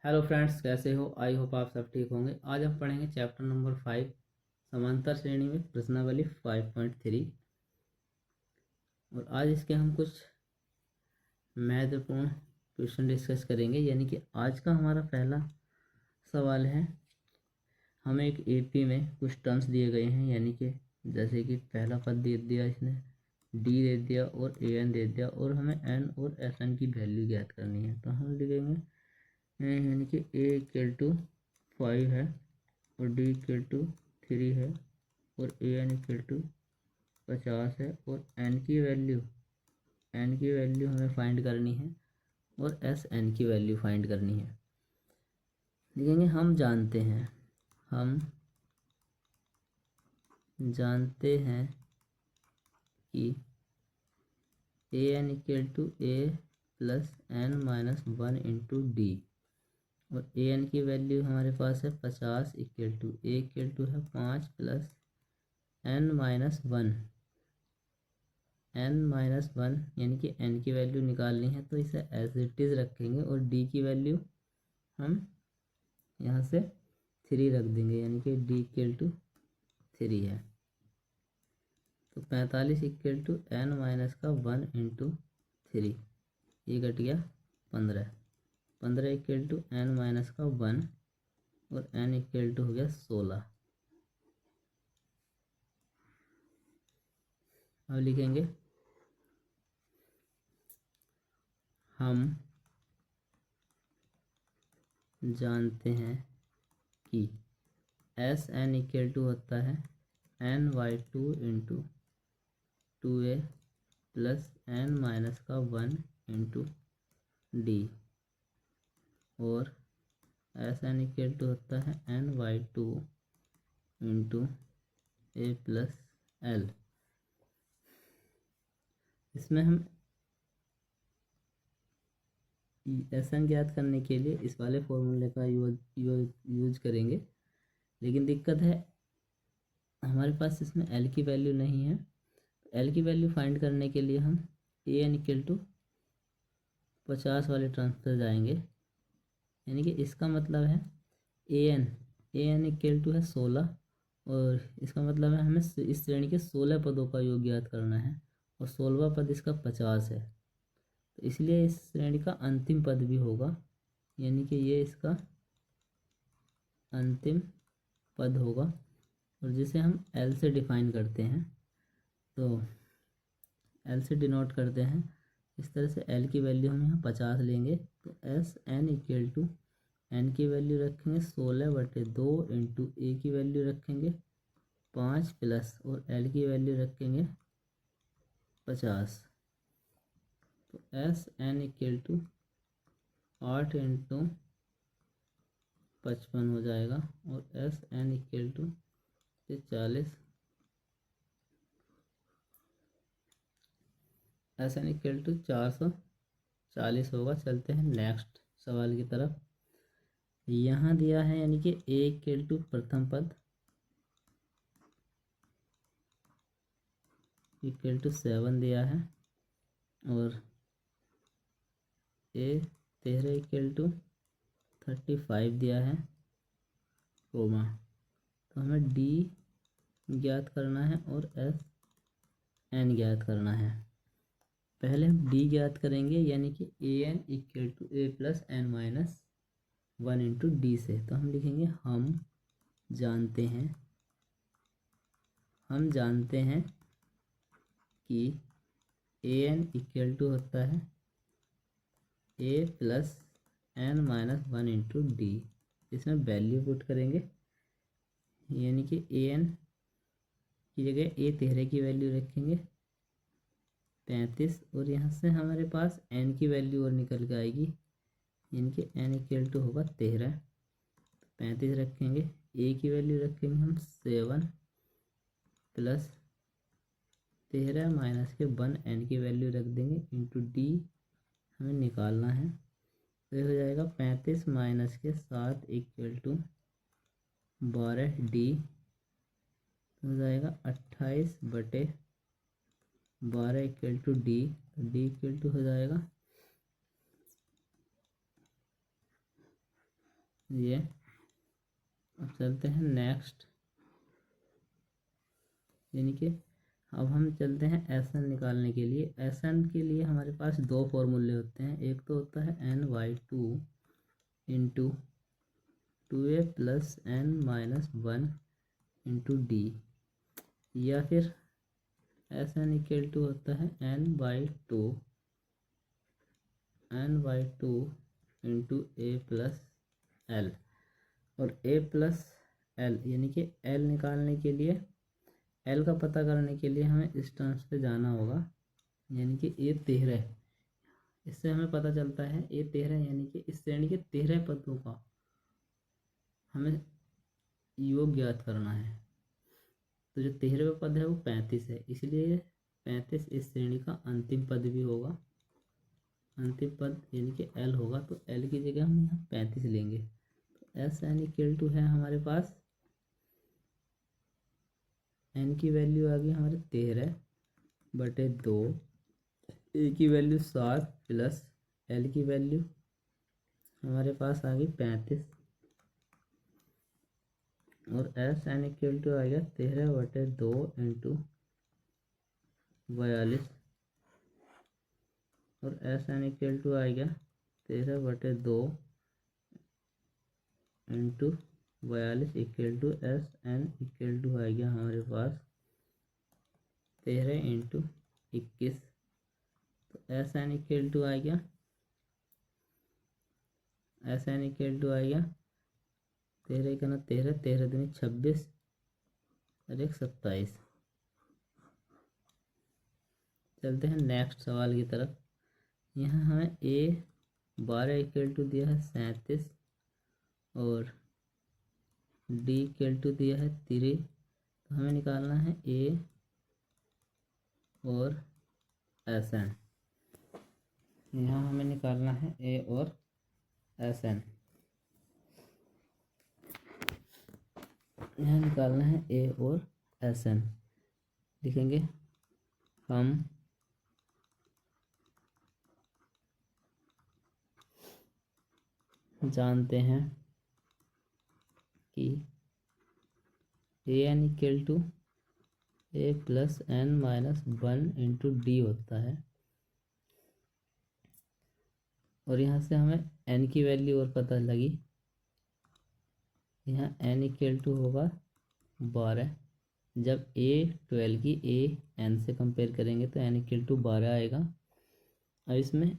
Hello friends, कैसे हो? I hope आप सब ठीक होंगे। आज हम पढ़ेंगे चैप्टर नंबर 5, समांतर श्रेणी में प्रश्नावली 5.3। और आज इसके हम कुछ महत्वपूर्ण क्वेश्चन डिस्कस करेंगे। यानी कि आज का हमारा पहला सवाल है, हमें एक एपी में कुछ टर्म्स दिए गए हैं। यानी कि जैसे कि पहला पद दे दिया इसने, डी दे दिया और ए एन दे दिया, और हमें एन और एस एन की वैल्यू ज्ञात करनी है। तो हम लिखेंगे यानी कि ए इक्वल टू 5 है और डी इक्वल टू 3 है और ए एन इक्वल टू 50 है, और एन की वैल्यू हमें फाइंड करनी है और एस एन की वैल्यू फाइंड करनी है। लिखेंगे हम जानते हैं कि A N equal to A plus N minus 1 into D, और ए एन की वैल्यू हमारे पास है 50 equal to A equal to है 5 प्लस एन माइनस वन यानी कि एन की वैल्यू निकालनी है। तो इसे एज इट इज़ रखेंगे और डी की वैल्यू हम यहाँ से 3 रख देंगे, यानी कि डी इक्वल टू 3 है। तो 45 इक्वल टू एन माइनस का 1 इंटू 3, ये घट गया 15 इक्वल टू एन माइनस का 1 और एन इक्वल टू हो गया 16। अब लिखेंगे हम जानते हैं कि एस एन इक्वल टू होता है N by 2 into 2a plus N minus का 1 इंटू डी, और एस एन इक्वल टू होता है N by 2 into A plus l. इसमें हम एस एन ज्ञात करने के लिए इस वाले फॉर्मूले का यूज करेंगे, लेकिन दिक्कत है हमारे पास इसमें एल की वैल्यू नहीं है। एल की वैल्यू फाइंड करने के लिए हम ए एन इक्वल टू 50 वाले टर्म्स पर जाएंगे। यानी कि इसका मतलब है ए एन इक्वल टू है 16, और इसका मतलब है हमें इस श्रेणी के 16 पदों का योग ज्ञात करना है, और 16वां पद इसका 50 है। तो इसलिए इस श्रेणी का अंतिम पद भी होगा, यानी कि ये इसका अंतिम पद होगा, और जिसे हम एल से डिफाइन करते हैं। तो एल से डिनोट करते हैं इस तरह से। एल की वैल्यू हम यहाँ 50 लेंगे, तो S N equal to n की वैल्यू रखेंगे 16/2 इंटू ए की वैल्यू रखेंगे 5 प्लस और एल की वैल्यू रखेंगे 50। तो S N equal to 8 into 55 हो जाएगा, और S N equal to 40, S N equal to 440 होगा। चलते हैं नेक्स्ट सवाल की तरफ। यहाँ दिया है यानी कि ए इक्वल टू प्रथम पद इक्वल टू 7 दिया है, और ए 13 इक्वल टू 35 दिया है, कोमा। तो हमें डी ज्ञात करना है और एस एन ज्ञात करना है। पहले हम डी ज्ञात करेंगे, यानी कि A N equal to A plus N minus 1 into D से। तो हम लिखेंगे हम जानते हैं कि ए एन इक्वल टू होता है A plus N minus 1 into D. इसमें वैल्यू पुट करेंगे, यानी कि ए एन की जगह ए 13 की वैल्यू रखेंगे 35, और यहाँ से हमारे पास एन की वैल्यू और निकल के आएगी, यानी कि एन इक्वल टू होगा 13। 35 रखेंगे, ए की वैल्यू रखेंगे हम 7 प्लस 13 माइनस के 1 एन की वैल्यू रख देंगे इंटू डी हमें निकालना है। तो ये हो जाएगा 35 माइनस के 7 इक्वल टू 12 डी, हो जाएगा 28/12 equal to d. D equal to हो जाएगा ये अब चलते हैं नेक्स्ट, यानी कि अब हम चलते हैं एस एन निकालने के लिए। एस एन के लिए हमारे पास दो फॉर्मूले होते हैं, एक तो होता है N by two into two A plus N minus one into D, या फिर एस एन इक्वल टू होता है N by two into A plus L. और ए प्लस एल यानी कि एल निकालने के लिए, एल का पता करने के लिए हमें इस टर्म्स पे जाना होगा, यानी कि ए 13, इससे हमें पता चलता है ए 13 यानी कि इस श्रेणी के 13 पदों का हमें योग ज्ञात करना है। तो जो 13वां पद है वो 35 है, इसलिए 35 इस श्रेणी का अंतिम पद भी होगा। अंतिम पद यानी कि एल होगा, तो एल की जगह हम यहाँ 35 लेंगे। तो एस एन इक्वल टू है हमारे पास, एन की वैल्यू आ गई हमारे 13/2, ए की वैल्यू 7 प्लस एल की वैल्यू हमारे पास आ गई 35, और एस एन इक्वल टू आ गया 13/2 इंटू 42, और एस एन इक्वल टू आ गया 13/2 into 42 equal to S N equal to आ गया हमारे पास 13 इंटू 21। तो एस एन इक्वल टू आ गया, एस एन इक्वल टू आ गया 13 का ना 13, 13 दूनी 26 और 1 27। चलते हैं नेक्स्ट सवाल की तरफ। यहाँ हमें ए 12 इक्वल टू दिया है 37 और डी इक्वल टू दिया है 3। तो हमें निकालना है ए और एस एन। यहाँ हमें निकालना है ए और एस एन, यहाँ निकालना है ए और एस एन। लिखेंगे हम जानते हैं कि A N equal to A plus N minus 1 into D होता है, और यहाँ से हमें एन की वैल्यू और पता लगी। यहाँ एन इक्वल टू होगा 12, जब ए 12 की ए एन से कंपेयर करेंगे तो एन इक्वल टू 12 आएगा। अब इसमें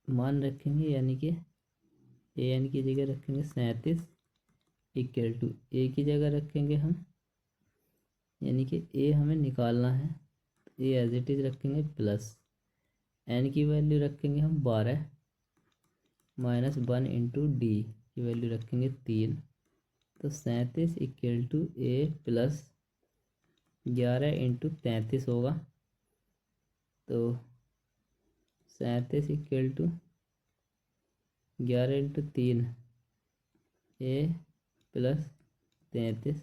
मान रखेंगे, यानी कि ए एन की जगह रखेंगे 37 इक्वल टू ए की जगह रखेंगे हम, यानी कि ए हमें निकालना है तो ए एज इट इज़ रखेंगे प्लस एन की वैल्यू रखेंगे हम 12 माइनस 1 इंटू डी की वैल्यू रखेंगे 3। तो 37 equal to A plus 11 into 33 होगा। तो 37 equal to 11 into 3 A plus 33,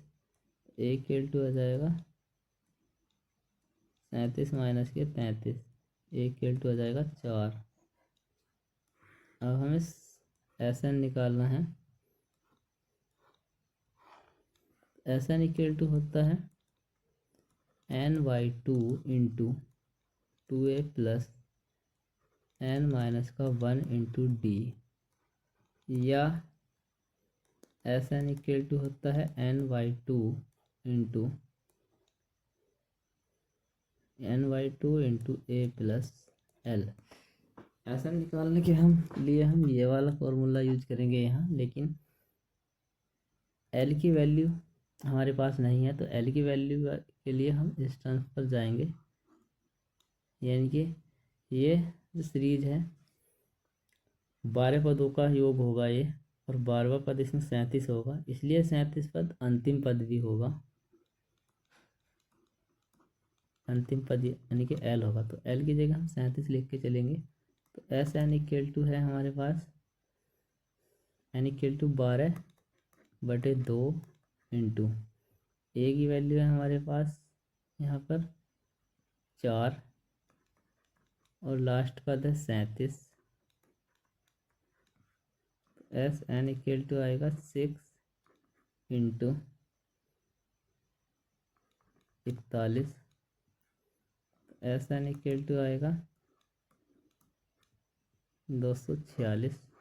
A equal to आ जाएगा 37 माइनस के 33, ए इक्वल टू आ जाएगा 4। अब हमें एस एन निकालना है। एस एन इक्वल टू होता है N by two into 2a plus N minus का 1 इंटू डी, या एस एन इक्वल टू होता है N by two into A plus l. S n निकालने के लिए हम ये वाला फॉर्मूला यूज करेंगे यहाँ, लेकिन एल की वैल्यू हमारे पास नहीं है, तो एल की वैल्यू के लिए हम इस टर्म्स पर जाएंगे, यानी कि ये जो सीरीज है 12 पदों का योग होगा ये, और 12वां पद इसमें 37 होगा, इसलिए 37 पद अंतिम पद भी होगा। अंतिम पद यानी कि एल होगा, तो एल की जगह हम 37 लिख के चलेंगे। तो एस एन इक्वल टू है हमारे पास एन इक्वल टू 12/2 इंटू ए की वैल्यू है हमारे पास यहाँ पर 4 और लास्ट पद है 37। एस एन इक्वल टू आएगा 6 × 41। एस एन इक्वल टू आएगा 246।